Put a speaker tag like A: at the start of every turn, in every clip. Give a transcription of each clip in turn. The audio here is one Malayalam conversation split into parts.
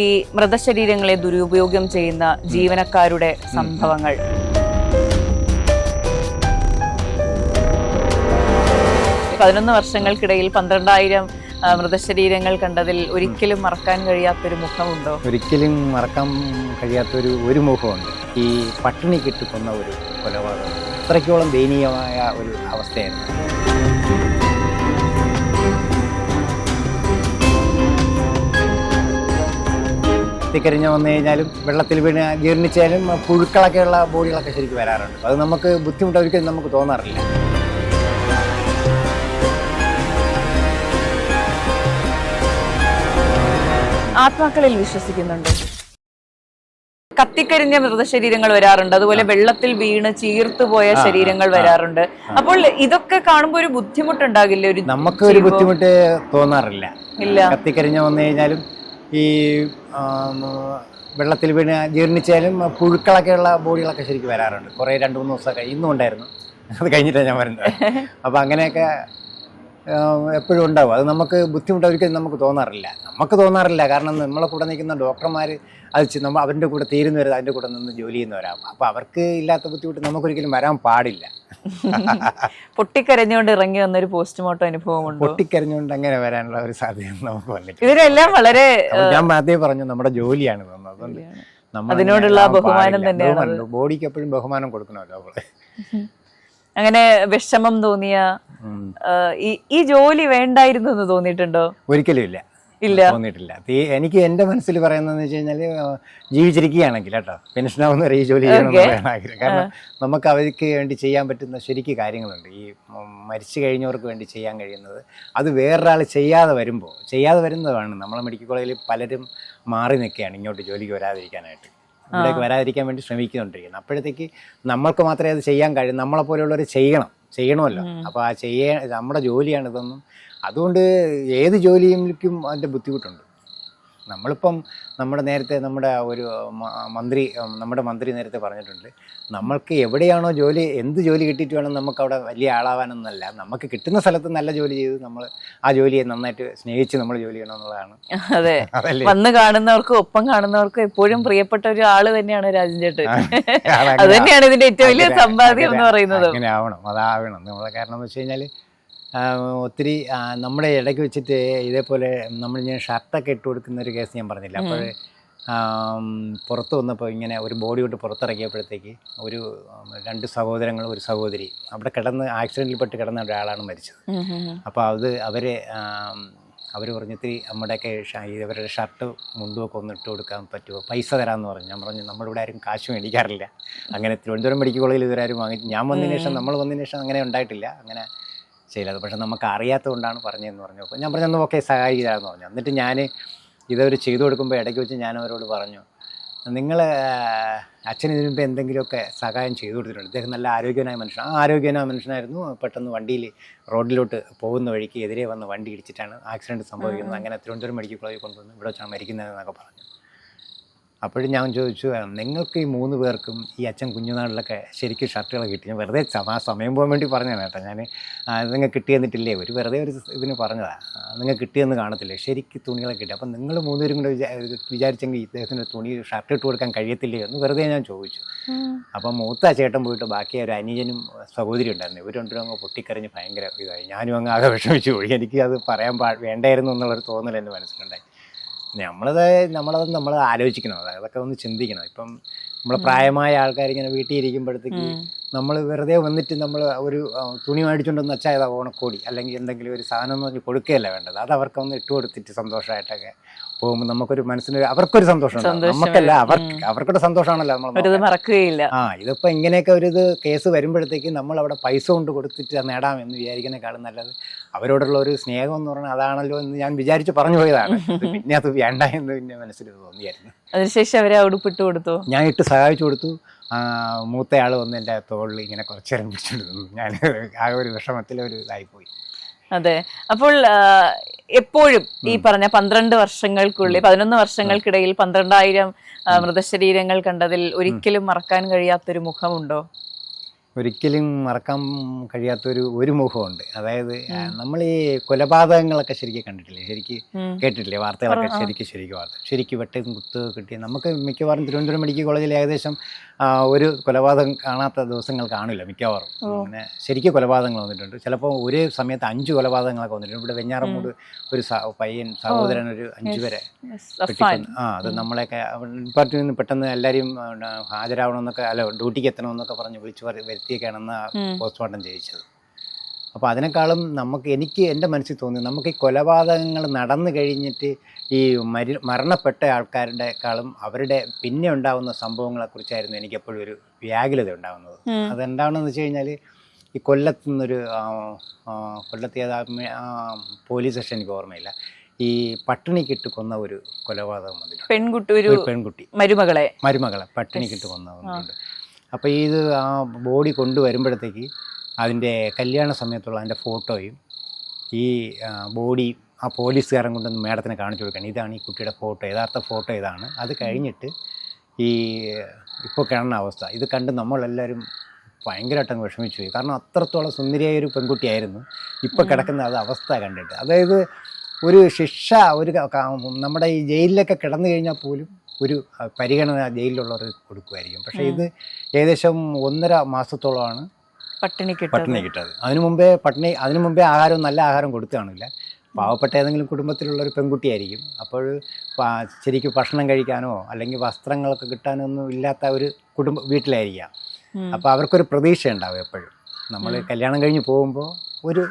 A: ഈ മൃതശരീരങ്ങളെ ദുരുപയോഗം ചെയ്യുന്ന ജീവനക്കാരുടെ സംഭവങ്ങൾ. പതിനൊന്ന് വർഷങ്ങൾക്കിടയിൽ 12,000 മൃതശരീരങ്ങൾ കണ്ടതിൽ ഒരിക്കലും മറക്കാൻ കഴിയാത്തൊരു മുഖമുണ്ടോ?
B: ഒരിക്കലും മറക്കാൻ കഴിയാത്തൊരു ഒരു മുഖമുണ്ട്. ഈ പട്ടിണി കിട്ടിക്കൊന്ന ഒരു കൊലപാതകം അത്രയ്ക്കോളം ദയനീയമായ ഒരു അവസ്ഥയായിരുന്നു. കരിഞ്ഞ് വന്നു കഴിഞ്ഞാലും വെള്ളത്തിൽ വീണ് ജീർണിച്ചാലും പുഴുക്കളൊക്കെയുള്ള ബോഡികളൊക്കെ ശരിക്കും വരാറുണ്ട്. അത് നമുക്ക് ബുദ്ധിമുട്ട് ഒരിക്കലും നമുക്ക് തോന്നാറില്ല.
A: ആത്മാക്കളിൽ വിശ്വസിക്കുന്നുണ്ട്. കത്തിക്കരിഞ്ഞ മൃതശരീരങ്ങൾ വരാറുണ്ട്, അതുപോലെ വെള്ളത്തിൽ വീണ് ചീർത്തുപോയ ശരീരങ്ങൾ വരാറുണ്ട്. അപ്പോൾ ഇതൊക്കെ കാണുമ്പോൾ ഒരു ബുദ്ധിമുട്ടുണ്ടാകില്ലേ?
B: നമുക്ക് ഒരു ബുദ്ധിമുട്ട് തോന്നാറില്ല.
A: ഇല്ല.
B: കത്തിക്കരിഞ്ഞ് വന്നു കഴിഞ്ഞാലും ഈ വെള്ളത്തിൽ വീണ് ജീർണിച്ചാലും പുഴുക്കളൊക്കെയുള്ള ബോഡികളൊക്കെ ശരിക്കും വരാറുണ്ട്. കുറേ 2-3 ദിവസമൊക്കെ ഇന്നും ഉണ്ടായിരുന്നു. അത് കഴിഞ്ഞിട്ടാണ് ഞാൻ വരുന്നത്. അപ്പോൾ അങ്ങനെയൊക്കെ എപ്പോഴും ഉണ്ടാവും. അത് നമുക്ക് ബുദ്ധിമുട്ട് ഒരിക്കലും നമുക്ക് തോന്നാറില്ല. കാരണം നമ്മളെ കൂടെ നിൽക്കുന്ന ഡോക്ടർമാർ അത് അവരുടെ കൂടെ തീരുന്ന വരെ അതിൻ്റെ കൂടെ നിന്ന് ജോലി ചെയ്യുന്നവരാകും. അപ്പോൾ അവർക്ക് ഇല്ലാത്ത ബുദ്ധിമുട്ട് നമുക്കൊരിക്കലും വരാൻ പാടില്ല.
A: പൊട്ടിക്കരഞ്ഞുകൊണ്ട് ഇറങ്ങി വന്നൊരു പോസ്റ്റ്മോർട്ടം അനുഭവമുണ്ട്.
B: പൊട്ടിക്കരഞ്ഞുകൊണ്ട് അങ്ങനെ വരാനുള്ള ഒരു സാധ്യത നമുക്ക് വന്നിട്ട്
A: ഇതിനെല്ലാം വളരെ
B: ഞാൻ ആദ്യമേ പറഞ്ഞു നമ്മുടെ ജോലിയാണ് തോന്നുന്നത്. അതുകൊണ്ട്
A: അതിനോടുള്ള ബഹുമാനം തന്നെയാണ്.
B: ബോഡിക്ക് എപ്പോഴും ബഹുമാനം കൊടുക്കണമല്ലോ നമ്മള്.
A: അങ്ങനെ വിഷമം തോന്നിയ ഈ ജോലി വേണ്ടായിരുന്നു എന്ന് തോന്നിയിട്ടുണ്ടോ?
B: ഒരിക്കലും ഇല്ല, തോന്നിയിട്ടില്ല. എനിക്ക് എൻ്റെ മനസ്സിൽ പറയുന്നതെന്ന് വെച്ച് കഴിഞ്ഞാൽ ജീവിച്ചിരിക്കുകയാണെങ്കിൽ കേട്ടോ പെൻഷനാവുന്ന ഈ ജോലി ചെയ്യണമെന്ന് ആഗ്രഹം. കാരണം നമുക്ക് അവർക്ക് വേണ്ടി ചെയ്യാൻ പറ്റുന്ന ശരിക്കും കാര്യങ്ങളുണ്ട്. ഈ മരിച്ചു കഴിഞ്ഞവർക്ക് വേണ്ടി ചെയ്യാൻ കഴിയുന്നത് അത് വേറൊരാൾ ചെയ്യാതെ വരുന്നതാണ്. നമ്മളെ മെഡിക്കൽ കോളേജിൽ പലരും മാറി നിൽക്കുകയാണ് ഇങ്ങോട്ട് ജോലിക്ക് വരാതിരിക്കാനായിട്ട്. ഇവിടേക്ക് വരാതിരിക്കാൻ വേണ്ടി ശ്രമിക്കുന്നുണ്ടിരിക്കുന്നത്. അപ്പോഴത്തേക്ക് നമ്മൾക്ക് മാത്രമേ അത് ചെയ്യാൻ കഴിയും. നമ്മളെപ്പോലെയുള്ളവർ ചെയ്യണമല്ലോ. അപ്പോൾ നമ്മുടെ ജോലിയാണ് ഇതൊന്നും. അതുകൊണ്ട് ഏത് ജോലിയിലും അതിൻ്റെ ബുദ്ധിമുട്ടുണ്ട്. നമ്മളിപ്പം നമ്മുടെ ഒരു മന്ത്രി നേരത്തെ പറഞ്ഞിട്ടുണ്ട്, നമ്മൾക്ക് എവിടെയാണോ എന്ത് ജോലി കിട്ടിയിട്ട് വേണം നമുക്ക് അവിടെ വലിയ ആളാവാനൊന്നല്ല, നമുക്ക് കിട്ടുന്ന സ്ഥലത്ത് നല്ല ജോലി ചെയ്ത് നമ്മൾ ആ ജോലിയെ നന്നായിട്ട് സ്നേഹിച്ച് നമ്മൾ ജോലി ചെയ്യണം എന്നുള്ളതാണ്.
A: അതെ, വന്ന് കാണുന്നവർക്കും ഒപ്പം കാണുന്നവർക്കും എപ്പോഴും പ്രിയപ്പെട്ട ഒരു ആള് തന്നെയാണ് രാജൻ ചേട്ടൻ. അത് തന്നെയാണ് ഇതിന്റെ ഏറ്റവും വലിയ സമ്പാദ്യം എന്ന് പറയുന്നത്.
B: അങ്ങനെ അതാവണം നമ്മളെ. കാരണം എന്ന് വെച്ച് കഴിഞ്ഞാൽ ഒത്തിരി നമ്മുടെ ഇടയ്ക്ക് വെച്ചിട്ട് ഇതേപോലെ ഞാൻ ഷർട്ടൊക്കെ ഇട്ട് കൊടുക്കുന്ന ഒരു കേസ് ഞാൻ പറഞ്ഞില്ല. അപ്പോൾ പുറത്ത് വന്നപ്പോൾ ഇങ്ങനെ ഒരു ബോഡി കൊണ്ട് പുറത്തിറക്കിയപ്പോഴത്തേക്ക് ഒരു 2 സഹോദരങ്ങളും ഒരു സഹോദരി അവിടെ ആക്സിഡൻറ്റിൽപ്പെട്ട് കിടന്ന ഒരാളാണ് മരിച്ചത്. അപ്പോൾ അവർ പറഞ്ഞു ഇത്തിരി നമ്മുടെയൊക്കെ ഇവരുടെ ഷർട്ട് മുണ്ടുമൊക്കെ ഒന്ന് ഇട്ട് കൊടുക്കാൻ പറ്റുമോ, പൈസ തരാമെന്ന് പറഞ്ഞു. ഞാൻ പറഞ്ഞു നമ്മളിവിടെ ആരും കാശ് മേടിക്കാറില്ല. അങ്ങനെ തിരുവനന്തപുരം മെഡിക്കൽ കോളേജിൽ ഇവരാരും നമ്മൾ വന്നതിന് ശേഷം അങ്ങനെ ഉണ്ടായിട്ടില്ല, അങ്ങനെ ചെയ്യില്ല. പക്ഷെ നമുക്ക് അറിയാത്തത് കൊണ്ടാണ് പറഞ്ഞതെന്ന് പറഞ്ഞു. അപ്പോൾ ഞാൻ പറഞ്ഞു ഓക്കെ സഹായിക്കാമെന്ന് പറഞ്ഞു. എന്നിട്ട് ഞാൻ ഇതവർ ചെയ്തു കൊടുക്കുമ്പോൾ ഇടയ്ക്ക് വെച്ച് ഞാൻ അവരോട് പറഞ്ഞു, നിങ്ങൾ അച്ഛൻ ഇതിനു മുമ്പ് എന്തെങ്കിലുമൊക്കെ സഹായം ചെയ്തു കൊടുത്തിട്ടുണ്ട്. അദ്ദേഹം നല്ല ആരോഗ്യനായ മനുഷ്യനായിരുന്നു. പെട്ടെന്ന് വണ്ടിയിൽ റോഡിലോട്ട് പോകുന്ന വഴിക്ക് എതിരെ വന്ന് വണ്ടി ഇടിച്ചിട്ടാണ് ആക്സിഡൻറ്റ് സംഭവിക്കുന്നത്. അങ്ങനെ തിരുവനന്തപുരം മെഡിക്കൽ കോളേജിൽ കൊണ്ടുവന്ന് ഇവിടെ വെച്ചാണ് മരിക്കുന്നതെന്നൊക്കെ പറഞ്ഞു. അപ്പോഴും ഞാൻ ചോദിച്ചു, നിങ്ങൾക്ക് ഈ 3 പേർക്കും ഈ അച്ഛൻ കുഞ്ഞുനാളിലൊക്കെ ശരിക്കും ഷർട്ടുകൾ കിട്ടി? ഞാൻ വെറുതെ സമയം പോകാൻ വേണ്ടി പറഞ്ഞതാണ് കേട്ടോ. ഞാൻ നിങ്ങൾ കിട്ടിയെന്നിട്ടില്ലേ, വെറുതെ ഒരു ഇതിന് പറഞ്ഞതാണ്. നിങ്ങൾ കിട്ടിയെന്ന് കാണത്തില്ലേ, ശരിക്കും തുണികളൊക്കെ കിട്ടി. അപ്പം നിങ്ങൾ 3 പേരും കൂടെ വിചാരിച്ചെങ്കിൽ ഇദ്ദേഹത്തിന് ഷർട്ട് ഇട്ട് കൊടുക്കാൻ കഴിയത്തില്ലേ എന്ന് വെറുതെ ഞാൻ ചോദിച്ചു. അപ്പം മൂത്ത ചേട്ടൻ പോയിട്ട് ബാക്കി ഒരു അനുജനും സഹോദരി ഉണ്ടായിരുന്നു. ഇവർ 2 അങ്ങ് പൊട്ടിക്കരഞ്ഞ് ഭയങ്കര ഇതായി. ഞാനും അങ്ങ് ആകെ വിഷമിച്ചു പോയി. എനിക്ക് അത് പറയാൻ വേണ്ടായിരുന്നു എന്നുള്ളൊരു തോന്നൽ എൻ്റെ മനസ്സിലുണ്ടായി. നമ്മൾ ആലോചിക്കണം, അതൊക്കെ ഒന്ന് ചിന്തിക്കണം. ഇപ്പം നമ്മളെ പ്രായമായ ആൾക്കാർ ഇങ്ങനെ വീട്ടിൽ ഇരിക്കുമ്പോഴത്തേക്ക് നമ്മൾ വെറുതെ വന്നിട്ട് നമ്മൾ ഒരു തുണി മേടിച്ചുകൊണ്ടൊന്ന് അച്ഛാ ഇതാ ഓണക്കോടി അല്ലെങ്കിൽ എന്തെങ്കിലും ഒരു സാധനം എന്ന് പറഞ്ഞ് കൊടുക്കുകയല്ല വേണ്ടത്. അത് അവർക്കൊന്ന് ഇട്ട് കൊടുത്തിട്ട് സന്തോഷമായിട്ടൊക്കെ പോകുമ്പോൾ നമുക്കൊരു മനസ്സിന് അവർക്കൊരു സന്തോഷമുണ്ട്. നമുക്കല്ല, അവർക്കൊരു സന്തോഷമാണല്ലോ നമ്മൾ മറക്കുകയില്ല. ഇതിപ്പോൾ ഇങ്ങനെയൊക്കെ ഒരു കേസ് വരുമ്പോഴത്തേക്ക് നമ്മൾ അവിടെ പൈസ കൊണ്ട് കൊടുത്തിട്ട് നേടാം എന്ന് വിചാരിക്കുന്നതിനേക്കാളും നല്ലത് അവരോടുള്ള ഒരു സ്നേഹം എന്ന് പറഞ്ഞാൽ അതാണല്ലോ എന്ന് ഞാൻ വിചാരിച്ച് പറഞ്ഞു പോയതാണ്. പിന്നെ അത് വേണ്ട എന്ന് പിന്നെ മനസ്സിൽ തോന്നിയായിരുന്നു. അതിനുശേഷം അവരെ ഉടുപ്പിട്ട് കൊടുത്തു, ഞാൻ ഇട്ട് സഹായിച്ചു കൊടുത്തു. മൂത്തയാൾ വന്ന് എൻ്റെ തോളിൽ ഇങ്ങനെ കുറച്ച് നേരം പിടിച്ചിട്ട് ഞാൻ ആ ഒരു വിഷമത്തിലൊരു ഇതായിപ്പോയി.
A: അതെ, അപ്പോൾ എപ്പോഴും ഈ പറഞ്ഞ 11 വർഷങ്ങൾക്കിടയിൽ 12,000 മൃതശരീരങ്ങൾ കണ്ടതിൽ ഒരിക്കലും മറക്കാൻ കഴിയാത്തൊരു മുഖമുണ്ടോ?
B: ഒരിക്കലും മറക്കാൻ കഴിയാത്തൊരു മുഖമുണ്ട്. അതായത് നമ്മൾ ഈ കൊലപാതകങ്ങളൊക്കെ ശരിക്കും കണ്ടിട്ടില്ലേ, കേട്ടിട്ടില്ലേ വാർത്തകളൊക്കെ, ശരിക്കും വാർത്ത ശരിക്കും വെട്ടും കുത്ത് കിട്ടി. നമുക്ക് മിക്കവാറും തിരുവനന്തപുരം മെഡിക്കൽ കോളേജിൽ ഏകദേശം ഒരു കൊലപാതകം കാണാത്ത ദിവസങ്ങൾ കാണില്ല മിക്കവാറും. അങ്ങനെ ശരിക്കും കൊലപാതകങ്ങൾ വന്നിട്ടുണ്ട്. ചിലപ്പോൾ ഒരു സമയത്ത് 5 കൊലപാതകങ്ങളൊക്കെ വന്നിട്ടുണ്ട്. ഇവിടെ വെഞ്ഞാറമൂട് ഒരു പയ്യൻ സഹോദരൻ ഒരു 5 പേരെ അത് നമ്മളെയൊക്കെ ഡിപ്പാർട്ട്മെന്റിൽ നിന്ന് പെട്ടെന്ന് എല്ലാവരും ഹാജരാവണമെന്നൊക്കെ, അല്ല ഡ്യൂട്ടിക്ക് എത്തണമെന്നൊക്കെ പറഞ്ഞ് വിളിച്ച് വരുത്തിയൊക്കെയാണെന്ന് പോസ്റ്റ്മോർട്ടം ചെയ്യിച്ചത്. അപ്പോൾ അതിനേക്കാളും എനിക്ക് എൻ്റെ മനസ്സിൽ തോന്നി, നമുക്ക് ഈ കൊലപാതകങ്ങൾ നടന്നു കഴിഞ്ഞിട്ട് ഈ മരണപ്പെട്ട ആൾക്കാരുടെക്കാളും അവരുടെ പിന്നെ ഉണ്ടാകുന്ന സംഭവങ്ങളെക്കുറിച്ചായിരുന്നു എനിക്ക് എപ്പോഴും ഒരു വ്യാകുലത ഉണ്ടാകുന്നത്. അതെന്താണെന്ന് വെച്ച് കഴിഞ്ഞാൽ, ഈ കൊല്ലത്തു നിന്നൊരു പോലീസ് സ്റ്റേഷൻ എനിക്ക് ഓർമ്മയില്ല, ഈ പട്ടിണിക്കിട്ട് കൊന്ന ഒരു കൊലപാതകം വന്നിട്ടുണ്ട്. പെൺകുട്ടി മരുമകളെ പട്ടിണിക്കിട്ട് കൊന്നിട്ടുണ്ട്. അപ്പോൾ ഇത് ആ ബോഡി കൊണ്ടുവരുമ്പോഴത്തേക്ക് അതിൻ്റെ കല്യാണ സമയത്തുള്ള അതിൻ്റെ ഫോട്ടോയും ഈ ബോഡി ആ പോലീസുകാരൻ കൊണ്ടൊന്ന് മേഡത്തിന് കാണിച്ചു കൊടുക്കണം, ഇതാണ് ഈ കുട്ടിയുടെ ഫോട്ടോ, യഥാർത്ഥ ഫോട്ടോ ഇതാണ്. അത് കഴിഞ്ഞിട്ട് ഈ ഇപ്പോൾ കാണുന്ന അവസ്ഥ ഇത് കണ്ട് നമ്മളെല്ലാവരും ഭയങ്കരമായിട്ട് അങ്ങ് വിഷമിച്ചു പോയി. കാരണം അത്രത്തോളം സുന്ദരിയായൊരു പെൺകുട്ടിയായിരുന്നു ഇപ്പോൾ കിടക്കുന്ന അവസ്ഥ കണ്ടിട്ട്. അതായത് ഒരു ശിക്ഷ നമ്മുടെ ഈ ജയിലിലൊക്കെ കിടന്നു കഴിഞ്ഞാൽ പോലും ഒരു പരിഗണന ജയിലിലുള്ളവർ കൊടുക്കുമായിരിക്കും. പക്ഷേ ഇത് ഏകദേശം 1.5 മാസത്തോളമാണ് പട്ടിണി കിട്ടത്. അതിനു മുമ്പേ ആഹാരം, നല്ല ആഹാരം കൊടുത്തു കാണില്ല. പാവപ്പെട്ട ഏതെങ്കിലും കുടുംബത്തിലുള്ളൊരു പെൺകുട്ടിയായിരിക്കും. അപ്പോൾ ശരിക്കും ഭക്ഷണം കഴിക്കാനോ അല്ലെങ്കിൽ വസ്ത്രങ്ങളൊക്കെ കിട്ടാനോ ഒന്നും ഇല്ലാത്ത ഒരു വീട്ടിലായിരിക്കാം. അപ്പോൾ അവർക്കൊരു പ്രതീക്ഷ ഉണ്ടാവും എപ്പോഴും. നമ്മൾ കല്യാണം കഴിഞ്ഞ് പോകുമ്പോൾ ഒരു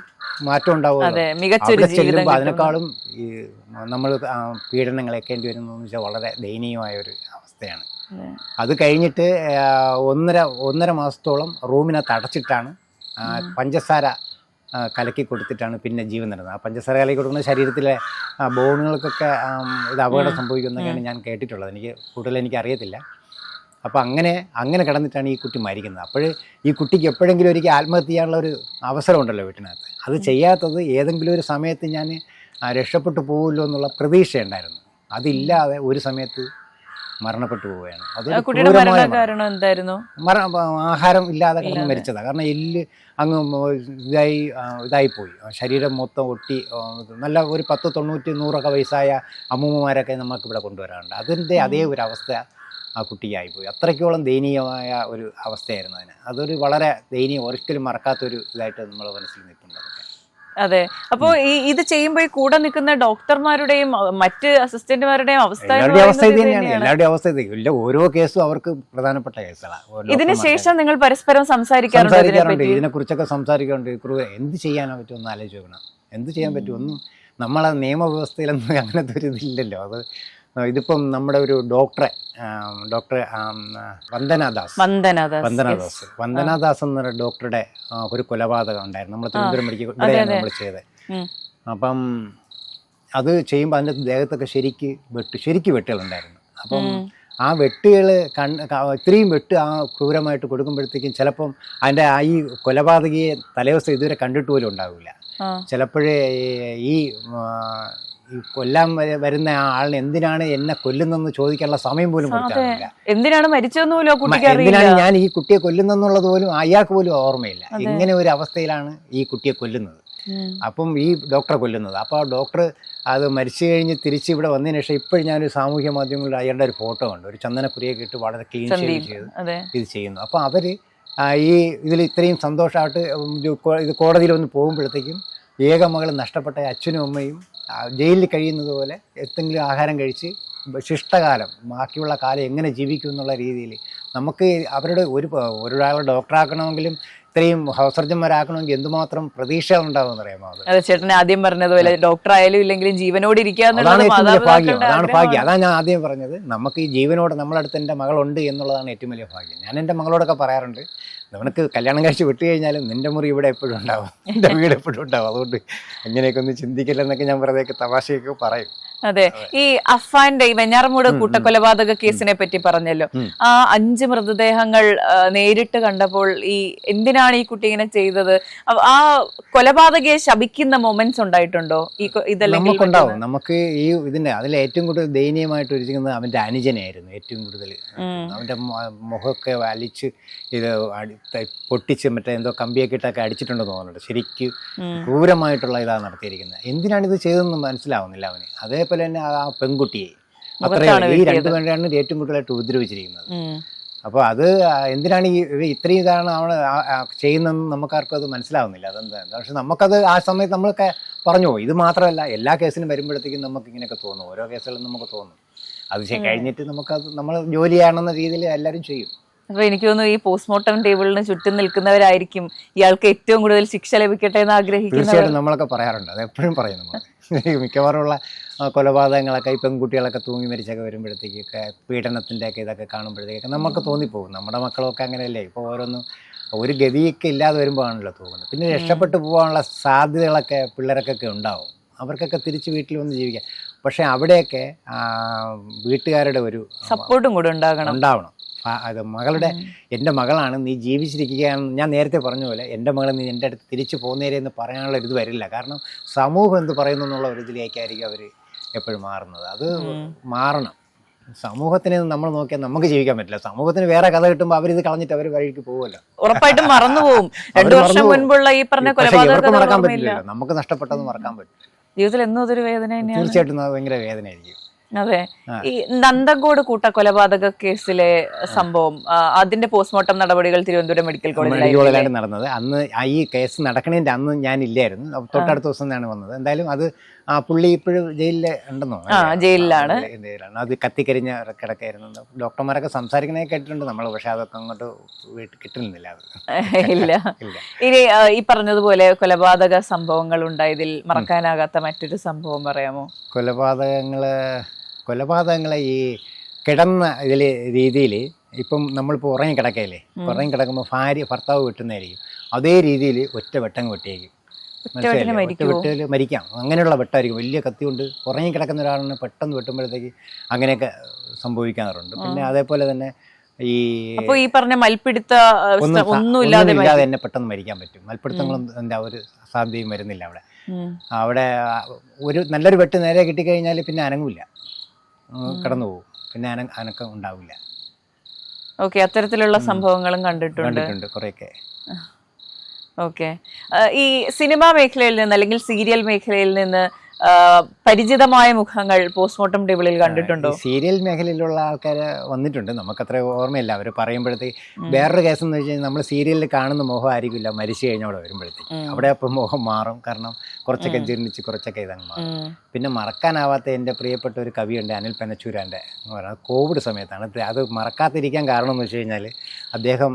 B: മാറ്റം ഉണ്ടാവുമല്ലോ. ചെല്ലുമ്പോൾ അതിനേക്കാളും ഈ നമ്മൾ പീഡനങ്ങളേക്കേണ്ടി വരുന്നതെന്ന് വെച്ചാൽ വളരെ ദയനീയമായ ഒരു അവസ്ഥയാണ്. അത് കഴിഞ്ഞിട്ട് 1.5 മാസത്തോളം റൂമിനകത്ത് അടച്ചിട്ടാണ് പഞ്ചസാര കലക്കി കൊടുത്തിട്ടാണ് പിന്നെ ജീവൻ നിലനിന്നത്. ആ പഞ്ചസാര കലക്കി കൊടുക്കുന്ന ശരീരത്തിലെ ബോണുകൾക്കൊക്കെ ഇത് അപകടം സംഭവിക്കുന്നതൊക്കെയാണ് ഞാൻ കേട്ടിട്ടുള്ളത്. കൂടുതൽ അറിയത്തില്ല. അപ്പോൾ അങ്ങനെ കിടന്നിട്ടാണ് ഈ കുട്ടി മരിക്കുന്നത്. അപ്പോൾ ഈ കുട്ടിക്ക് എപ്പോഴെങ്കിലും ഒരിക്കൽ ആത്മഹത്യ ചെയ്യാനുള്ള ഒരു അവസരം ഉണ്ടല്ലോ വീട്ടിനകത്ത്. അത് ചെയ്യാത്തത് ഏതെങ്കിലും ഒരു സമയത്ത് ഞാൻ രക്ഷപ്പെട്ടു പോകുമല്ലോ എന്നുള്ള പ്രതീക്ഷയുണ്ടായിരുന്നു. അതില്ലാതെ ഒരു സമയത്ത് മരണപ്പെട്ടു പോവുകയാണ്. അത് ആഹാരം ഇല്ലാതെ കിടന്ന് മരിച്ചതാണ്. കാരണം എല്ല് അങ്ങ് ഇതായിപ്പോയി, ശരീരം മൊത്തം ഒട്ടി. നല്ല ഒരു 10, 90, 100 വയസ്സായ അമ്മൂമ്മമാരൊക്കെ നമുക്കിവിടെ കൊണ്ടുവരാറുണ്ട്. അതിൻ്റെ അതേ ഒരു അവസ്ഥ ആ കുട്ടിയായിപ്പോയി. അത്രയ്ക്കോളം ദയനീയമായ ഒരു അവസ്ഥയായിരുന്നു അതിന്. അതൊരു വളരെ ദയനീയം, ഒരിക്കലും മറക്കാത്തൊരു ഇതായിട്ട് നമ്മൾ മനസ്സിൽ നിൽക്കുന്നത്.
A: അതെ. അപ്പോൾ ഇത് ചെയ്യുമ്പോൾ കൂടെ നിൽക്കുന്ന ഡോക്ടർമാരുടെയും മറ്റ് അസിസ്റ്റന്റുമാരുടെയും അവസ്ഥ
B: എല്ലാവരുടെയും അവസ്ഥ ഇല്ല. ഓരോ കേസും അവർക്ക് പ്രധാനപ്പെട്ട കേസുകളാണ്.
A: ഇതിന് ശേഷം നിങ്ങൾ പരസ്പരം സംസാരിക്കാറുണ്ട്,
B: ഇതിനെ കുറിച്ചൊക്കെ സംസാരിക്കാറുണ്ട്. എന്ത് ചെയ്യാനോ പറ്റും ഒന്ന് ആലോചിച്ച് നോക്കണം. എന്ത് ചെയ്യാൻ പറ്റും? ഒന്നും നമ്മളെ നിയമവ്യവസ്ഥയിലൊന്നും അങ്ങനത്തെ ഒരു ഇതില്ലല്ലോ. ഇതിപ്പം നമ്മുടെ ഒരു ഡോക്ടർ വന്ദനാദാസ് എന്നൊരു ഡോക്ടറുടെ ഒരു കൊലപാതകം ഉണ്ടായിരുന്നു. നമ്മൾ തിരുവനന്തപുരം മെഡിക്കൽ ഇവിടെയാണ് നമ്മൾ ചെയ്തത്. അപ്പം അത് ചെയ്യുമ്പോൾ അതിൻ്റെ ദേഹത്തൊക്കെ ശരിക്ക് വെട്ടുകളുണ്ടായിരുന്നു. അപ്പം ആ വെട്ടുകൾ ഇത്രയും വെട്ട് ആ ക്രൂരമായിട്ട് കൊടുക്കുമ്പോഴത്തേക്കും ചിലപ്പം അതിൻ്റെ ഈ കൊലപാതകയെ തലേദിവസം ഇതുവരെ കണ്ടിട്ട് പോലും ഉണ്ടാവില്ല. ചിലപ്പോഴേ ഈ കൊല്ലാൻ വരുന്ന ആ ആളിനെ എന്തിനാണ് എന്നെ കൊല്ലുന്നെന്ന് ചോദിക്കാനുള്ള സമയം പോലും കൊടുക്കാറില്ല.
A: എന്തിനാണ്
B: ഞാൻ ഈ കുട്ടിയെ കൊല്ലുന്നെന്നുള്ളത് പോലും അയാൾക്ക് പോലും ഓർമ്മയില്ല. ഇങ്ങനെ ഒരു അവസ്ഥയിലാണ് ഈ കുട്ടിയെ കൊല്ലുന്നത്. അപ്പം ഈ ഡോക്ടറെ കൊല്ലുന്നത്. അപ്പോൾ ആ ഡോക്ടർ അത് മരിച്ചു കഴിഞ്ഞ് തിരിച്ച് ഇവിടെ വന്നതിന് ശേഷം ഇപ്പോഴും ഞാനൊരു സാമൂഹ്യ മാധ്യമങ്ങളിൽ അയാളുടെ ഒരു ഫോട്ടോ ഉണ്ട്. ഒരു ചന്ദനക്കുറിയൊക്കെ ഇട്ട് വളരെ ക്ലീൻ ചെയ്ത് ഇത് ചെയ്യുന്നു. അപ്പോൾ അവർ ഈ ഇതിൽ ഇത്രയും സന്തോഷമായിട്ട് ഇത് കോടതിയിലൊന്ന് പോകുമ്പോഴത്തേക്കും ഏക മകൾ നഷ്ടപ്പെട്ട അച്ഛനും അമ്മയും ജയിലിൽ കഴിയുന്നത് പോലെ എന്തെങ്കിലും ആഹാരം കഴിച്ച് ശിഷ്ടകാലം ബാക്കിയുള്ള കാലം എങ്ങനെ ജീവിക്കും എന്നുള്ള രീതിയിൽ നമുക്ക് അവരുടെ ഒരാളെ ഡോക്ടറാക്കണമെങ്കിലും ഇത്രയും സർജന്മാരാക്കണമെങ്കിൽ എന്തുമാത്രം പ്രതീക്ഷ ഉണ്ടാകുമെന്ന് അറിയാമോ?
A: അതെ, ചേട്ടൻ ആദ്യം പറഞ്ഞതുപോലെ ഡോക്ടർ ആയാലും ഇല്ലെങ്കിലും ജീവനോട്
B: അതാണ് ഭാഗ്യം. അതാണ് ഞാൻ ആദ്യം പറഞ്ഞത്. നമുക്ക് ഈ ജീവനോട് നമ്മളടുത്ത് എൻ്റെ മകളുണ്ട് എന്നുള്ളതാണ് ഏറ്റവും വലിയ ഭാഗ്യം. ഞാൻ എൻ്റെ മകളോടൊക്കെ പറയാറുണ്ട്, നിനക്ക് കല്യാണം കഴിച്ച് വിട്ടു കഴിഞ്ഞാലും നിൻ്റെ മുറി ഇവിടെ എപ്പോഴും ഉണ്ടാവും, എൻ്റെ വീട് എപ്പോഴും ഉണ്ടാവും. അതുകൊണ്ട് അങ്ങനെയൊക്കെ ഒന്ന് ചിന്തിക്കില്ലെന്നൊക്കെ ഞാൻ വെറുതെ തമാശയൊക്കെ പറയും.
A: അതെ, ഈ അഫാന്റെ ഈ വെഞ്ഞാറമൂട് കൂട്ടക്കൊലപാതക കേസിനെ പറ്റി പറഞ്ഞല്ലോ. ആ 5 മൃതദേഹങ്ങൾ നേരിട്ട് കണ്ടപ്പോൾ ഈ എന്തിനാണ് ഈ കുട്ടി ഇങ്ങനെ ചെയ്തത്, ആ കൊലപാതകയെ ശപിക്കുന്ന മൊമെന്റ്സ് ഉണ്ടായിട്ടുണ്ടോ?
B: നമുക്കുണ്ടാവും. നമുക്ക് ഈ ഇതിന്റെ അതിൽ ഏറ്റവും കൂടുതൽ ദയനീയമായിട്ട് ഒരുക്കുന്നത് അവന്റെ അനുജനായിരുന്നു. ഏറ്റവും കൂടുതൽ അവന്റെ മുഖമൊക്കെ വലിച്ച് ഇത് പൊട്ടിച്ച് മറ്റേ എന്തോ കമ്പിയൊക്കെ ഇട്ടൊക്കെ അടിച്ചിട്ടുണ്ടെന്ന് തോന്നുന്നുണ്ട്. ശരിക്കും ക്രൂരമായിട്ടുള്ള ഇതാണ് നടത്തിയിരിക്കുന്നത്. എന്തിനാണ് ഇത് ചെയ്തതെന്ന് മനസ്സിലാവുന്നില്ല അവന്. അതേപോലെ തന്നെ ആ പെൺകുട്ടിയെ അത്രയും ഈ 2 പേരാണ് ഏറ്റവും കൂടുതലായിട്ട് ഉപദ്രവിച്ചിരിക്കുന്നത്. അപ്പോൾ അത് എന്തിനാണ് ഇത്രയും ഇതാണ് അവൾ ചെയ്യുന്നതെന്ന് നമുക്കാർക്കും അത് മനസ്സിലാവുന്നില്ല. അതെന്താ, പക്ഷെ നമുക്കത് ആ സമയത്ത് നമ്മളൊക്കെ പറഞ്ഞു പോകും. ഇത് മാത്രമല്ല, എല്ലാ കേസിനും വരുമ്പോഴത്തേക്കും നമുക്ക് ഇങ്ങനെയൊക്കെ തോന്നും. ഓരോ കേസുകളും നമുക്ക് തോന്നും. അത് കഴിഞ്ഞിട്ട് നമുക്കത് നമ്മൾ ജോലിയാണെന്ന രീതിയിൽ എല്ലാവരും ചെയ്യും.
A: അപ്പൊ എനിക്ക് തോന്നുന്നു ഈ പോസ്റ്റ്മോർട്ടം ടേബിളിന് ചുറ്റും നിൽക്കുന്നവരായിരിക്കും ഇയാൾക്ക് ഏറ്റവും കൂടുതൽ ശിക്ഷ ലഭിക്കട്ടെ എന്ന് ആഗ്രഹിക്കുന്നത്.
B: തീർച്ചയായിട്ടും നമ്മളൊക്കെ പറയാറുണ്ട്, അത് എപ്പോഴും പറയും നമ്മൾ. മിക്കവാറുമുള്ള കൊലപാതകങ്ങളൊക്കെ ഈ പെൺകുട്ടികളൊക്കെ തൂങ്ങി മരിച്ചൊക്കെ വരുമ്പോഴത്തേക്കൊക്കെ പീഡനത്തിൻ്റെ ഒക്കെ ഇതൊക്കെ കാണുമ്പോഴത്തേക്കൊക്കെ നമുക്ക് തോന്നിപ്പോകും. നമ്മുടെ മക്കളൊക്കെ അങ്ങനെയല്ലേ ഇപ്പോൾ ഓരോന്നും ഒരു ഗതിയൊക്കെ ഇല്ലാതെ വരുമ്പോഴാണല്ലോ തോന്നുന്നത്. പിന്നെ രക്ഷപ്പെട്ടു പോകാനുള്ള സാധ്യതകളൊക്കെ പിള്ളേർക്കൊക്കെ ഉണ്ടാവും. അവർക്കൊക്കെ തിരിച്ച് വീട്ടിൽ വന്ന് ജീവിക്കാം. പക്ഷേ അവിടെയൊക്കെ വീട്ടുകാരുടെ ഒരു
A: സപ്പോർട്ടും കൂടെ ഉണ്ടാവണം.
B: അത് മകളുടെ എൻ്റെ മകളാണ്, നീ ജീവിച്ചിരിക്കുകയാണെന്ന് ഞാൻ നേരത്തെ പറഞ്ഞ പോലെ എൻ്റെ മകൾ നീ എൻ്റെ അടുത്ത് തിരിച്ചു പോകുന്നേരെ എന്ന് പറയാനുള്ള ഇത് വരില്ല. കാരണം സമൂഹം എന്ത് പറയുന്നു എന്നുള്ള ഒരു ഇതിലേക്കായിരിക്കും അവർ എപ്പോഴും മാറുന്നത്. അത് മാറണം. സമൂഹത്തിനെ നമ്മൾ നോക്കിയാൽ നമുക്ക് ജീവിക്കാൻ പറ്റില്ല. സമൂഹത്തിന് വേറെ കഥ കിട്ടുമ്പോൾ അവരിത് കളഞ്ഞിട്ട് അവർ വഴിക്ക് പോകുമല്ലോ.
A: ഉറപ്പായിട്ടും മറന്നുപോകും. 2 വർഷം മുൻപുള്ള ഈ പറഞ്ഞ കൊലപാതകം
B: മറക്കാൻ പറ്റില്ല. നമുക്ക് നഷ്ടപ്പെട്ടത് മറക്കാൻ പറ്റും.
A: ജീവിതത്തിൽ എന്നും അതൊരു വേദന തന്നെയാണ്.
B: തീർച്ചയായിട്ടും അത് ഭയങ്കര വേദനയായിരിക്കും.
A: അതെ, ഈ നന്തങ്കോട് കൂട്ടക്കൊലപാതക കേസിലെ സംഭവം, അതിന്റെ പോസ്റ്റ്മോർട്ടം നടപടികൾ തിരുവനന്തപുരം മെഡിക്കൽ
B: കോളേജിലാണ് നടന്നത്. അന്ന് ഈ കേസ് നടക്കണതിന്റെ അന്ന് ഞാൻ ഇല്ലായിരുന്നു. തൊട്ടടുത്ത ദിവസം തന്നെയാണ് വന്നത്. എന്തായാലും അത് പുള്ളി ഇപ്പോഴും ജയിലിൽ ഉണ്ടെന്നോ?
A: ജയിലിലാണ്.
B: അത് കത്തിക്കരിഞ്ഞ കിടക്കായിരുന്നു. ഡോക്ടർമാരൊക്കെ സംസാരിക്കണേ കേട്ടിട്ടുണ്ട് നമ്മൾ. പക്ഷെ അതൊക്കെ അങ്ങോട്ട് കിട്ടുന്നില്ല.
A: ഇല്ല. ഇനി ഈ പറഞ്ഞതുപോലെ കൊലപാതക സംഭവങ്ങൾ ഉണ്ടായതിൽ മറക്കാനാകാത്ത മറ്റൊരു സംഭവം പറയാമോ?
B: കൊലപാതകങ്ങളെ ഈ കിടന്ന രീതിയിൽ ഇപ്പം നമ്മളിപ്പോൾ ഉറങ്ങിക്കിടക്കയില്ലേ, ഉറങ്ങിക്കിടക്കുമ്പോൾ ഭർത്താവ് വെട്ടുന്നതായിരിക്കും. അതേ രീതിയിൽ ഒറ്റ വെട്ടം വെട്ടിയേക്കും. മനസ്സിലായില്ലേ? മരിക്കാം. അങ്ങനെയുള്ള വെട്ടമായിരിക്കും. വലിയ കത്തി കൊണ്ട് ഉറങ്ങിക്കിടക്കുന്ന ഒരാളിനെ പെട്ടെന്ന് വെട്ടുമ്പോഴത്തേക്ക് അങ്ങനെയൊക്കെ സംഭവിക്കാറുണ്ട്. പിന്നെ അതേപോലെ തന്നെ
A: ഈ പറഞ്ഞ മൽപ്പിടുത്ത
B: ഒന്നുമില്ലാതെ തന്നെ പെട്ടെന്ന് മരിക്കാൻ പറ്റും. മൽപ്പിടുത്തങ്ങളൊന്നും എന്താ ഒരു സാധ്യതയും വരുന്നില്ല അവിടെ. അവിടെ ഒരു നല്ലൊരു വെട്ട് നേരെ കിട്ടിക്കഴിഞ്ഞാൽ പിന്നെ അനങ്ങില്ല, കടന്നു പോകും. പിന്നെ അനക്കം ഉണ്ടാവില്ല.
A: ഓക്കെ, അത്തരത്തിലുള്ള സംഭവങ്ങളും കണ്ടിട്ടുണ്ട്
B: കുറെയൊക്കെ.
A: ഓക്കെ, ഈ സിനിമാ മേഖലയിൽ നിന്ന് അല്ലെങ്കിൽ സീരിയൽ മേഖലയിൽ നിന്ന് പരിചിതമായ മുഖങ്ങൾ പോസ്റ്റ്മോർട്ടം ടേബിളിൽ കണ്ടിട്ടുണ്ടോ?
B: സീരിയൽ മേഖലയിലുള്ള ആൾക്കാർ വന്നിട്ടുണ്ട്. നമുക്കത്ര ഓർമ്മയില്ല. അവർ പറയുമ്പോഴത്തേക്ക് വേറൊരു കേസ് എന്ന് വെച്ച് കഴിഞ്ഞാൽ നമ്മൾ സീരിയലിൽ കാണുന്ന മുഖം ആയിരിക്കില്ല മരിച്ചു കഴിഞ്ഞാൽ അവിടെ വരുമ്പോഴത്തേക്ക്. അവിടെ അപ്പം മുഖം മാറും. കാരണം കുറച്ചൊക്കെ ജീർണിച്ച് കുറച്ചൊക്കെ ഇതങ്ങ് മാറും. പിന്നെ മറക്കാനാവാത്ത എൻ്റെ പ്രിയപ്പെട്ട ഒരു കവിയുണ്ട്, അനിൽ പനച്ചൂരാൻ്റെ എന്ന് പറയുന്നത്. കോവിഡ് സമയത്താണ് അത് മറക്കാതിരിക്കാൻ കാരണം എന്ന് വെച്ച് കഴിഞ്ഞാൽ അദ്ദേഹം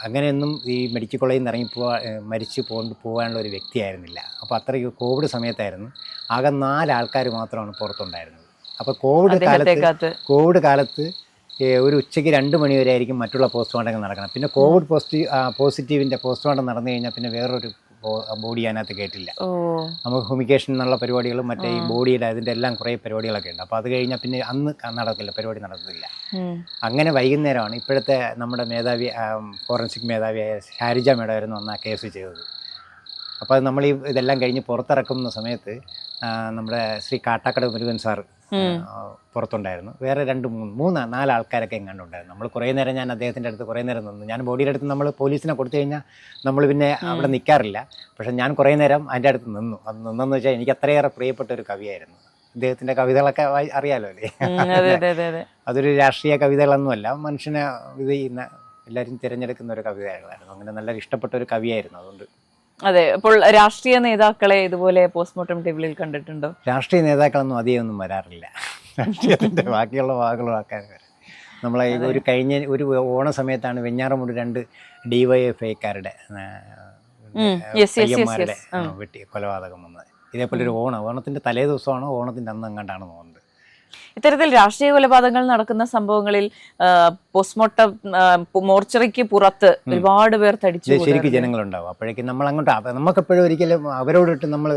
B: അങ്ങനെയൊന്നും ഈ മെഡിക്കൽ കോളേജിൽ നിന്ന് മരിച്ചു പോകാനുള്ള ഒരു വ്യക്തിയായിരുന്നില്ല. അപ്പോൾ അത്രയ്ക്ക് കോവിഡ് സമയത്തായിരുന്നു. ആകെ 4 ആൾക്കാർ മാത്രമാണ് പുറത്തുണ്ടായിരുന്നത്. അപ്പോൾ കോവിഡ് കാലത്ത് ഒരു ഉച്ചയ്ക്ക് 2 മണി വരെ ആയിരിക്കും മറ്റുള്ള പോസ്റ്റ്മോർട്ടങ്ങൾ നടക്കണം. പിന്നെ കോവിഡ് പോസിറ്റീവിൻ്റെ പോസ്റ്റ്മോർട്ടം നടന്നു കഴിഞ്ഞാൽ പിന്നെ വേറൊരു ബോഡി അതിനകത്ത് കേട്ടില്ല. നമുക്ക് ഹ്യൂമിക്കേഷൻ എന്നുള്ള പരിപാടികളും മറ്റേ ഈ ബോഡിയുടെ അതിൻ്റെ എല്ലാം കുറേ പരിപാടികളൊക്കെ ഉണ്ട്. അപ്പോൾ അത് കഴിഞ്ഞാൽ പിന്നെ അന്ന് നടക്കില്ല, പരിപാടി നടത്തില്ല. അങ്ങനെ വൈകുന്നേരമാണ് ഇപ്പോഴത്തെ നമ്മുടെ മേധാവി ഫോറൻസിക് മേധാവിയായ ഷാരിജ മേഡമായിരുന്നു അന്ന് ആ കേസ് ചെയ്തത്. അപ്പോൾ അത് നമ്മൾ ഇതെല്ലാം കഴിഞ്ഞ് പുറത്തിറക്കുന്ന സമയത്ത് നമ്മുടെ ശ്രീ കാട്ടാക്കട മുരുകൻ സാർ പുറത്തുണ്ടായിരുന്നു. വേറെ 4 ആൾക്കാരൊക്കെ എങ്ങാണ്ടുണ്ടായിരുന്നു. നമ്മൾ കുറേ നേരം ഞാൻ അദ്ദേഹത്തിൻ്റെ അടുത്ത് കുറേ നേരം നിന്നു. ഞാൻ ബോഡിയുടെ അടുത്ത് നമ്മൾ പോലീസിനെ കൊടുത്തു കഴിഞ്ഞാൽ നമ്മൾ പിന്നെ അവിടെ നിൽക്കാറില്ല. പക്ഷെ ഞാൻ കുറേ നേരം അതിൻ്റെ അടുത്ത് നിന്നു. അത് നിന്നെന്ന് വെച്ചാൽ എനിക്ക് അത്രയേറെ പ്രിയപ്പെട്ട ഒരു കവിയായിരുന്നു. അദ്ദേഹത്തിൻ്റെ കവിതകളൊക്കെ അറിയാലോ അല്ലേ? അതൊരു രാഷ്ട്രീയ കവിതകളൊന്നുമല്ല, മനുഷ്യനെ ഇത് ചെയ്യുന്ന എല്ലാവരും തിരഞ്ഞെടുക്കുന്ന ഒരു കവിതകളായിരുന്നു. അങ്ങനെ നല്ല ഇഷ്ടപ്പെട്ട ഒരു കവിയായിരുന്നു. അതുകൊണ്ട്
A: അതെ. അപ്പോൾ രാഷ്ട്രീയ നേതാക്കളെ ഇതുപോലെ പോസ്റ്റ്മോർട്ടം ടേബിളിൽ കണ്ടിട്ടുണ്ടോ?
B: രാഷ്ട്രീയ നേതാക്കളൊന്നും അധികമൊന്നും വരാറില്ല. രാഷ്ട്രീയത്തിന്റെ ബാക്കിയുള്ള ഭാഗങ്ങളും ആക്കാൻ വരാം. നമ്മളെ ഒരു ഓണ സമയത്താണ് വെഞ്ഞാറമൂട് 2 DYFIക്കാരുടെ വെട്ടി കൊലപാതകം വന്നത്. ഇതേപോലെ ഒരു ഓണത്തിന്റെ തലേ ദിവസമാണോ ഓണത്തിന്റെ അന്ന് എങ്ങാണ്ടാണ് തോന്നുന്നത്.
A: ഇത്തരത്തിൽ രാഷ്ട്രീയ കൊലപാതകങ്ങൾ നടക്കുന്ന സംഭവങ്ങളിൽ പോസ്റ്റ്മോർട്ടം മോർച്ചറിക്ക് പുറത്ത് ഒരുപാട് പേർ തടിച്ചു
B: ശരിക്കും ജനങ്ങളുണ്ടാവും. അപ്പോഴേക്കും നമ്മൾ അങ്ങോട്ട് നമുക്കെപ്പോഴും ഒരിക്കലും അവരോടിട്ട് നമ്മൾ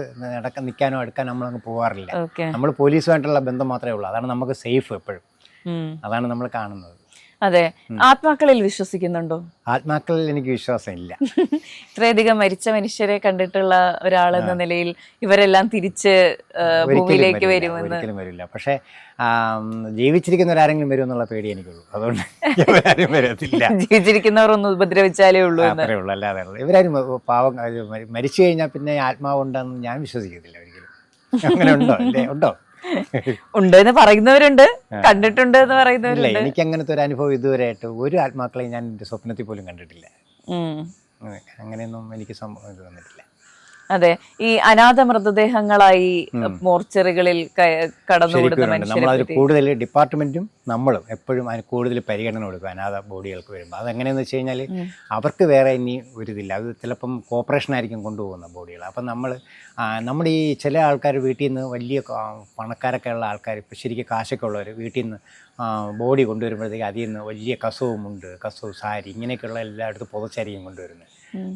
B: നിൽക്കാനോ എടുക്കാനോ നമ്മളങ്ങ് പോകാറില്ല. നമ്മൾ പോലീസുമായിട്ടുള്ള ബന്ധം മാത്രമേ ഉള്ളൂ. അതാണ് നമുക്ക് സേഫ് എപ്പോഴും. അതാണ് നമ്മൾ കാണുന്നത്.
A: അതെ. ആത്മാക്കളിൽ വിശ്വസിക്കുന്നുണ്ടോ?
B: ആത്മാക്കളിൽ എനിക്ക് വിശ്വാസമില്ല.
A: ഇത്രയധികം മരിച്ച മനുഷ്യരെ കണ്ടിട്ടുള്ള ഒരാളെന്ന നിലയിൽ ഇവരെല്ലാം തിരിച്ച് ഭൂമിയിലേക്ക് വരുമെന്ന്
B: ഒരിക്കലും വരില്ല. പക്ഷെ ജീവിച്ചിരിക്കുന്നവരാരെങ്കിലും വരുമെന്നുള്ള പേടി എനിക്കുള്ളൂ. അതുകൊണ്ട് വരത്തില്ല.
A: ജീവിച്ചിരിക്കുന്നവർ ഒന്ന് ഉപദ്രവിച്ചാലേ ഉള്ളൂ.
B: അത്രേ ഉള്ളൂ. അല്ലാതെ ഇവരാരും പാവം മരിച്ചു കഴിഞ്ഞാൽ പിന്നെ ആത്മാവ് ഉണ്ടെന്ന് ഞാൻ വിശ്വസിക്കത്തില്ല ഒരിക്കലും. അങ്ങനെ ഉണ്ടോ? ഉണ്ടോ?
A: ഉണ്ട് എന്ന് പറയുന്നവരുണ്ട്, കണ്ടിട്ടുണ്ട് എന്ന് പറയുന്നവരുണ്ട്.
B: എനിക്ക് അങ്ങനത്തെ ഒരു അനുഭവം ഇതുവരെയായിട്ട് ഒരു ആത്മാക്കളെയും ഞാൻ എൻ്റെ സ്വപ്നത്തിൽ പോലും കണ്ടിട്ടില്ല. അങ്ങനെയൊന്നും എനിക്ക് സംഭവം ഇത് വന്നിട്ടില്ല.
A: അതെ. ഈ അനാഥ മൃതദേഹങ്ങളായി മോർച്ചറികളിൽ കടന്നുകൂടുന്ന
B: നമ്മളതിൽ കൂടുതൽ ഡിപ്പാർട്ട്മെന്റും നമ്മളും എപ്പോഴും അതിന് കൂടുതൽ പരിഗണന കൊടുക്കും അനാഥ ബോഡികൾക്ക് വരുമ്പോൾ. അതെങ്ങനെയാന്ന് വെച്ച് കഴിഞ്ഞാൽ അവർക്ക് വേറെ ഇനി ഒരു ഇതില്ല. അത് ചിലപ്പം കോർപ്പറേഷനായിരിക്കും കൊണ്ടുപോകുന്ന ബോഡികൾ. അപ്പം നമ്മുടെ ഈ ചില ആൾക്കാർ വീട്ടിൽ നിന്ന് വലിയ പണക്കാരൊക്കെ ഉള്ള ആൾക്കാർ, ഇപ്പം ശരിക്കും കാശൊക്കെ ഉള്ളവർ വീട്ടിൽ നിന്ന് ബോഡി കൊണ്ടുവരുമ്പോഴത്തേക്ക് അതിൽ നിന്ന് വലിയ കസവുമുണ്ട്, കസവ്, സാരി, ഇങ്ങനെയൊക്കെയുള്ള എല്ലായിടത്തും പുതച്ചായിരിക്കും കൊണ്ടുവരുന്നത്.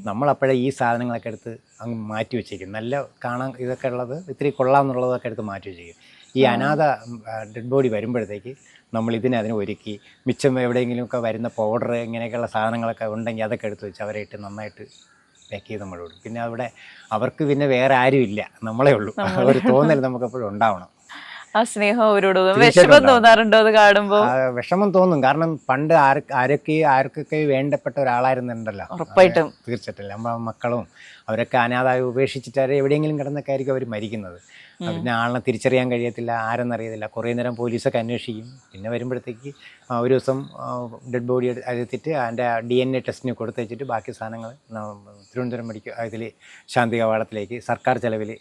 B: നമ്മളപ്പോഴേ ഈ സാധനങ്ങളൊക്കെ എടുത്ത് അങ്ങ് മാറ്റി വെച്ചേക്കും. നല്ല കാണാൻ ഇതൊക്കെ ഉള്ളത് ഇത്തിരി കൊള്ളാമെന്നുള്ളതൊക്കെ എടുത്ത് മാറ്റി വെച്ചേക്കും. ഈ അനാഥ ഡെഡ് ബോഡി വരുമ്പോഴത്തേക്ക് നമ്മൾ അതിനെ ഒരുക്കി മിച്ചം എവിടെയെങ്കിലുമൊക്കെ വരുന്ന പൗഡർ ഇങ്ങനെയൊക്കെയുള്ള സാധനങ്ങളൊക്കെ ഉണ്ടെങ്കിൽ അതൊക്കെ എടുത്ത് വെച്ച് അവരെ ഇട്ട് നന്നായിട്ട് പാക്ക് ചെയ്ത് നമ്മൾ കൊടുക്കും. പിന്നെ അവർക്ക് പിന്നെ വേറെ ആരും ഇല്ല, നമ്മളേ ഉള്ളൂ. ഒരു തോന്നൽ നമുക്കെപ്പോഴും ഉണ്ടാവണം.
A: ആ സ്നേഹം അവരോട് വിഷമം തോന്നാറുണ്ടോ അത് കാണുമ്പോൾ?
B: വിഷമം തോന്നും. കാരണം പണ്ട് ആർക്കൊക്കെ വേണ്ടപ്പെട്ട ഒരാളായിരുന്നുണ്ടല്ലോ.
A: ഉറപ്പായിട്ടും
B: തീർച്ചയായിട്ടും. നമ്മുടെ മക്കളും അവരൊക്കെ അനാഥായി ഉപേക്ഷിച്ചിട്ട് എവിടെയെങ്കിലും കിടന്നൊക്കെ ആയിരിക്കും അവർ മരിക്കുന്നത്. പിന്നെ ആളിനെ തിരിച്ചറിയാൻ കഴിയത്തില്ല, ആരെന്നറിയത്തില്ല. കുറേ നേരം പോലീസൊക്കെ അന്വേഷിക്കും. പിന്നെ വരുമ്പോഴത്തേക്ക് ഒരു ദിവസം ഡെഡ് ബോഡി എടുത്തിട്ട് അതിൻ്റെ DNA ടെസ്റ്റിന് കൊടുത്ത് വെച്ചിട്ട് ബാക്കി സാധനങ്ങൾ തിരുവനന്തപുരം ഇതിൽ ശാന്തി കവാടത്തിലേക്ക് സർക്കാർ ചെലവിൽ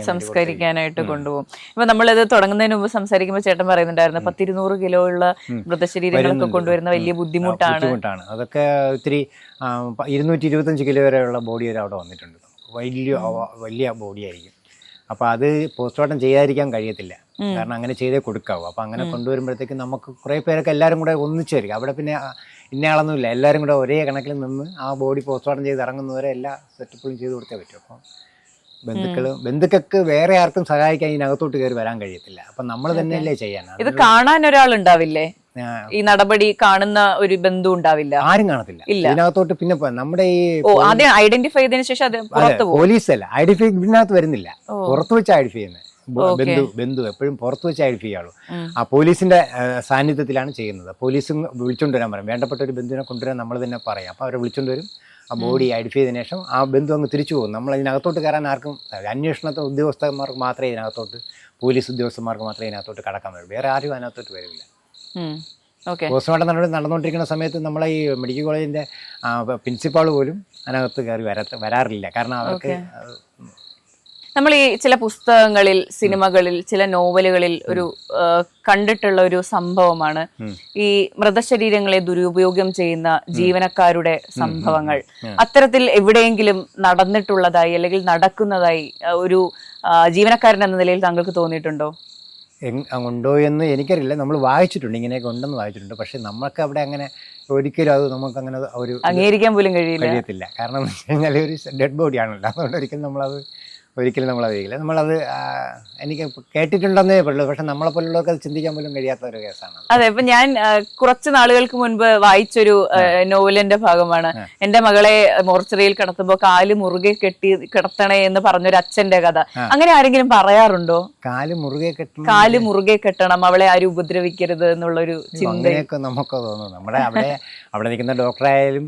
A: സംസ്കരിക്കാനായിട്ട് കൊണ്ടുപോകും. ഇപ്പൊ നമ്മളിത് തുടങ്ങുന്നതിന് മുമ്പ് സംസാരിക്കുമ്പോൾ ചേട്ടൻ പറയുന്നുണ്ടായിരുന്നു 100-200 കിലോ ഉള്ള മൃതശരീരങ്ങളൊക്കെ കൊണ്ടുവരുന്ന വലിയ ബുദ്ധിമുട്ടാണ്.
B: അതൊക്കെ ഒത്തിരി 225 കിലോ വരെയുള്ള ബോഡി വരെ അവിടെ വന്നിട്ടുണ്ട്. വലിയ ബോഡി ആയിരിക്കും. അപ്പോൾ അത് പോസ്റ്റ്മോർട്ടം ചെയ്യാതിരിക്കാൻ കഴിയത്തില്ല. കാരണം അങ്ങനെ ചെയ്തേ കൊടുക്കാവൂ. അപ്പോൾ അങ്ങനെ കൊണ്ടുവരുമ്പോഴത്തേക്ക് നമുക്ക് കുറേ പേരൊക്കെ എല്ലാവരും കൂടെ ഒന്നിച്ചു വരിക. അവിടെ പിന്നെ ഇന്നയാളൊന്നുമില്ല, എല്ലാവരും കൂടെ ഒരേ കണക്കിൽ നിന്ന് ആ ബോഡി പോസ്റ്റ്മോർട്ടം ചെയ്ത് ഇറങ്ങുന്നവരെ എല്ലാ സെറ്റപ്പും ചെയ്ത് കൊടുത്തേ പറ്റും. അപ്പോൾ ബന്ധുക്കൾക്ക് വേറെ ആർക്കും സഹായിക്കാൻ ഇതിനകത്തോട്ട് കയറി വരാൻ കഴിയത്തില്ല. അപ്പം നമ്മൾ തന്നെയല്ലേ ചെയ്യാനാണ്.
A: ഇത് കാണാൻ ഒരാളുണ്ടാവില്ലേ? ഈ നടപടി കാണുന്ന ഒരു ബന്ധു ഉണ്ടാവില്ല, ആരും
B: കാണത്തില്ല ഇതിനകത്തോട്ട്. പിന്നെ നമ്മുടെ ഈ
A: ആദ്യം ഐഡന്റിഫൈ ചെയ്തതിനു ശേഷം
B: പോലീസല്ല ഐഡന്റിഫൈ ഇതിനകത്ത് വരുന്നില്ല, പുറത്ത് വെച്ച് ഐഡന്റിഫൈ ചെയ്യുന്നത്. ബന്ധു എപ്പോഴും പുറത്ത് വെച്ച് ഐഡന്റിഫൈ ചെയ്യുള്ളൂ. ആ പോലീസിന്റെ സാന്നിധ്യത്തിലാണ് ചെയ്യുന്നത്. പോലീസും വിളിച്ചോണ്ട് വരാൻ പറയും. വേണ്ടപ്പെട്ട ഒരു ബന്ധുവിനെ കൊണ്ടുവരാൻ നമ്മൾ തന്നെ പറയാം. അപ്പോൾ അവരെ വിളിച്ചോണ്ട് വരും. ആ ബോഡി ഐഡന്റിഫൈ ചെയ്തതിനു ശേഷം ആ ബന്ധു അങ്ങ് തിരിച്ചു പോകും. നമ്മൾ ഇതിനകത്തോട്ട് കയറാൻ ആർക്കും, അന്വേഷണത്തെ ഉദ്യോഗസ്ഥന്മാർക്ക് മാത്രമേ ഇതിനകത്തോട്ട്, പോലീസ് ഉദ്യോഗസ്ഥന്മാർക്ക് മാത്രമേ ഇതിനകത്തോട്ട് കടക്കാൻ പറ്റൂ. വേറെ ആരും അതിനകത്തോട്ട് വരില്ല. പോസ്റ്റ്മോർട്ടം നടന്നുകൊണ്ടിരിക്കുന്ന സമയത്ത് നമ്മളെ ഈ മെഡിക്കൽ കോളേജിന്റെ പ്രിൻസിപ്പാൾ പോലും അതിനകത്ത് കയറി വരാറില്ല. കാരണം അവർക്ക്
A: നമ്മൾ ഈ ചില പുസ്തകങ്ങളിൽ, സിനിമകളിൽ, ചില നോവലുകളിൽ ഒരു കണ്ടിട്ടുള്ള ഒരു സംഭവമാണ് ഈ മൃതശരീരങ്ങളെ ദുരുപയോഗം ചെയ്യുന്ന ജീവനക്കാരുടെ സംഭവങ്ങൾ. അത്തരത്തിൽ എവിടെയെങ്കിലും നടന്നിട്ടുള്ളതായി അല്ലെങ്കിൽ നടക്കുന്നതായി ഒരു ജീവനക്കാരൻ എന്ന നിലയിൽ താങ്കൾക്ക് തോന്നിയിട്ടുണ്ടോ?
B: ഉണ്ടോ എന്ന് എനിക്കറിയില്ല. നമ്മൾ വായിച്ചിട്ടുണ്ട്, ഇങ്ങനെയൊക്കെ ഉണ്ടെന്ന് വായിച്ചിട്ടുണ്ട്. പക്ഷെ നമുക്ക് അവിടെ അങ്ങനെ ഒരിക്കലും അത് നമുക്ക് അങ്ങനെ ഒരു
A: അംഗീകരിക്കാൻ പോലും
B: കഴിയത്തില്ല. കാരണം എന്ന് വെച്ച് കഴിഞ്ഞാൽ ഒരു ഡെഡ് ബോഡി ആണല്ലോ. അതുകൊണ്ട് ഒരിക്കലും നമ്മളത് അറിയില്ല. നമ്മളത് എനിക്ക് കേട്ടിട്ടുണ്ടെന്നേ പറയുള്ളൂ. പക്ഷെ നമ്മളെപ്പോലുള്ളവർക്ക് അത് ചിന്തിക്കാൻ പോലും കഴിയാത്ത ഒരു കേസാണ്.
A: അതെ. ഇപ്പൊ ഞാൻ കുറച്ച് നാളുകൾക്ക് മുൻപ് വായിച്ചൊരു നോവലിന്റെ ഭാഗമാണ്. എന്റെ മകളെ മോർച്ചറിയിൽ കിടത്തുമ്പോ കാല് മുറുകെ കെട്ടി കിടത്തണേ എന്ന് പറഞ്ഞൊരു അച്ഛന്റെ കഥ. അങ്ങനെ ആരെങ്കിലും പറയാറുണ്ടോ?
B: കാല്
A: മുറുകെ കെട്ടണം, അവളെ ആരും ഉപദ്രവിക്കരുത് എന്നുള്ളൊരു ചിന്തയൊക്കെ
B: നമുക്ക് തോന്നുന്നു. നമ്മുടെ അവിടെ നിൽക്കുന്ന ഡോക്ടറായാലും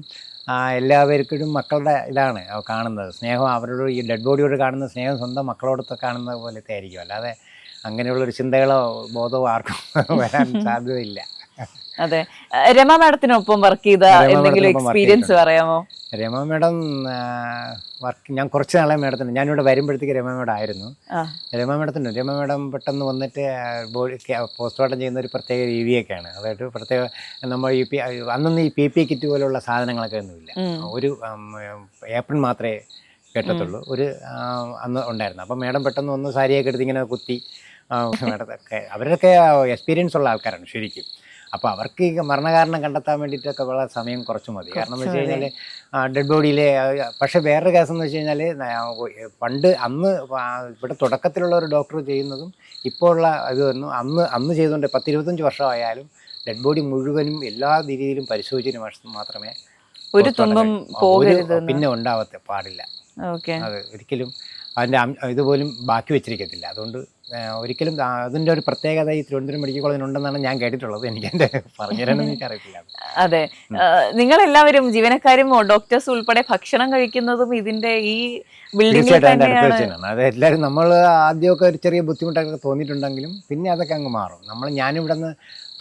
B: എല്ലാവർക്കും മക്കളുടെ ഇതാണ് കാണുന്നത് സ്നേഹം. അവരോട് ഈ ഡെഡ് ബോഡിയോട് കാണുന്ന സ്നേഹം സ്വന്തം മക്കളോടൊക്കെ കാണുന്ന പോലത്തെ ആയിരിക്കും. അല്ലാതെ അങ്ങനെയുള്ളൊരു ചിന്തകളോ ബോധമോ ആർക്കും വരാൻ സാധ്യതയില്ല.
A: അതെ. രമ മാഡത്തിനൊപ്പം വർക്ക് ചെയ്ത എന്തെങ്കിലും എക്സ്പീരിയൻസ് പറയാമോ?
B: രമ മാഡം ഞാൻ കുറച്ച് നാളെ മാഡത്തിന്, ഞാനിവിടെ വരുമ്പോഴത്തേക്ക് രമ മാഡം ആയിരുന്നു. രമ മാഡം പെട്ടെന്ന് വന്നിട്ട് ബോഡി പോസ്റ്റ്മോർട്ടം ചെയ്യുന്ന ഒരു പ്രത്യേക രീതിയൊക്കെയാണ്. അതായത് നമ്മൾ അന്നൊന്നും ഈ PPE കിറ്റ് പോലുള്ള സാധനങ്ങളൊക്കെ ഒന്നുമില്ല. ഒരു ഏപ്രിൽ മാത്രമേ കേട്ടത്തുള്ളൂ. ഒരു അന്ന് ഉണ്ടായിരുന്നു. അപ്പം മാഡം പെട്ടെന്ന് വന്ന് സാരിയൊക്കെ എടുത്ത് ഇങ്ങനെ കുത്തി അവരൊക്കെ എക്സ്പീരിയൻസ് ഉള്ള ആൾക്കാരാണ് ശരിക്കും. അപ്പോൾ അവർക്ക് ഈ മരണകാരണം കണ്ടെത്താൻ വേണ്ടിയിട്ടൊക്കെ ഉള്ള സമയം കുറച്ച് മതി. കാരണം എന്ന് വെച്ച് കഴിഞ്ഞാൽ ഡെഡ് ബോഡിയിലെ, പക്ഷേ വേറൊരു കേസ് എന്ന് വെച്ച് കഴിഞ്ഞാൽ പണ്ട് അന്ന് ഇവിടെ തുടക്കത്തിലുള്ള ഒരു ഡോക്ടർ ചെയ്യുന്നതും ഇപ്പോൾ ഉള്ള ഇത് വന്നു അന്ന് ചെയ്തുകൊണ്ട് 10-25 വർഷമായാലും ഡെഡ് ബോഡി മുഴുവനും എല്ലാ രീതിയിലും പരിശോധിച്ചതിന് മാത്രമേ
A: ഒരു തുമ്പും പോകരുത്,
B: പിന്നെ ഉണ്ടാവത്തെ പാടില്ല. അത് ഒരിക്കലും അതിൻ്റെ ഇതുപോലും ബാക്കി വെച്ചിരിക്കത്തില്ല. അതുകൊണ്ട് ഒരിക്കലും അതിൻ്റെ ഒരു പ്രത്യേകത ഈ തിരുവനന്തപുരം മെഡിക്കൽ കോളേജിനുണ്ടെന്നാണ് ഞാൻ കേട്ടിട്ടുള്ളത്. എനിക്ക് എൻ്റെ പറഞ്ഞു തരാനൊന്നും എനിക്കറിയത്തില്ല.
A: അതെ, നിങ്ങളെല്ലാവരും ജീവനക്കാരും ഡോക്ടേഴ്സ് ഉൾപ്പെടെ ഭക്ഷണം കഴിക്കുന്നതും ഇതിന്റെ ഈ ബിൽഡിംഗിൽ തന്നെയാണ്.
B: അത് എല്ലാവരും നമ്മൾ ആദ്യമൊക്കെ ഒരു ചെറിയ ബുദ്ധിമുട്ടൊക്കെ തോന്നിയിട്ടുണ്ടെങ്കിലും പിന്നെ അതൊക്കെ അങ്ങ് മാറും. ഞാനിവിടെ നിന്ന്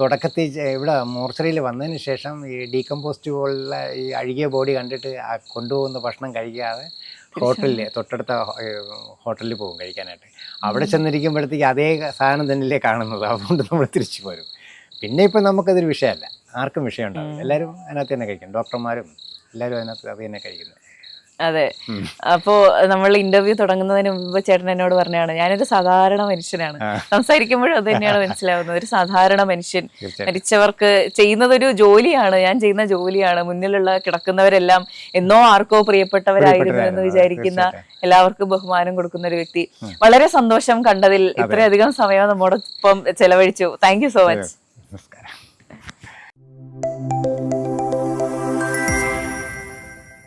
B: തുടക്കത്തിൽ ഇവിടെ മോർച്ചറിയിൽ വന്നതിന് ശേഷം ഈ ഡീകമ്പോസ്റ്റ് പോലുള്ള ഈ അഴുകിയ ബോഡി കണ്ടിട്ട് കൊണ്ടുപോകുന്ന ഭക്ഷണം കഴിക്കാതെ ഹോട്ടലിൽ, തൊട്ടടുത്ത ഹോട്ടലിൽ പോകും കഴിക്കാനായിട്ട്. അവിടെ ചെന്നിരിക്കുമ്പോഴത്തേക്ക് അതേ സാധനം തന്നെയല്ലേ കാണുന്നത്. അതുകൊണ്ട് നമ്മൾ തിരിച്ചു പോരും. പിന്നെ ഇപ്പം നമുക്കതൊരു വിഷയമല്ല, ആർക്കും വിഷയം ഉണ്ടാവില്ല. എല്ലാവരും അതിനകത്ത് തന്നെ കഴിക്കും, ഡോക്ടർമാരും എല്ലാവരും അതിനകത്ത് അത് തന്നെ കഴിക്കുന്നത്.
A: അതെ, അപ്പോ നമ്മൾ ഇന്റർവ്യൂ തുടങ്ങുന്നതിന് മുമ്പ് ചേട്ടൻ എന്നോട് പറഞ്ഞാണ് ഞാനൊരു സാധാരണ മനുഷ്യനാണ്. സംസാരിക്കുമ്പോഴും അത് തന്നെയാണ് മനസ്സിലാവുന്നത്, ഒരു സാധാരണ മനുഷ്യൻ. മരിച്ചവർക്ക് ചെയ്യുന്നതൊരു ജോലിയാണ്, ഞാൻ ചെയ്യുന്ന ജോലിയാണ്. മുന്നിലുള്ള കിടക്കുന്നവരെല്ലാം എന്നോ ആർക്കോ പ്രിയപ്പെട്ടവരായിരുന്നു എന്ന് വിചാരിക്കുന്ന, എല്ലാവർക്കും ബഹുമാനം കൊടുക്കുന്ന ഒരു വ്യക്തി. വളരെ സന്തോഷം കണ്ടതിൽ. ഇത്രയധികം സമയം നമ്മോടൊപ്പം ചെലവഴിച്ചു. Thank you so much.
B: നമസ്കാരം.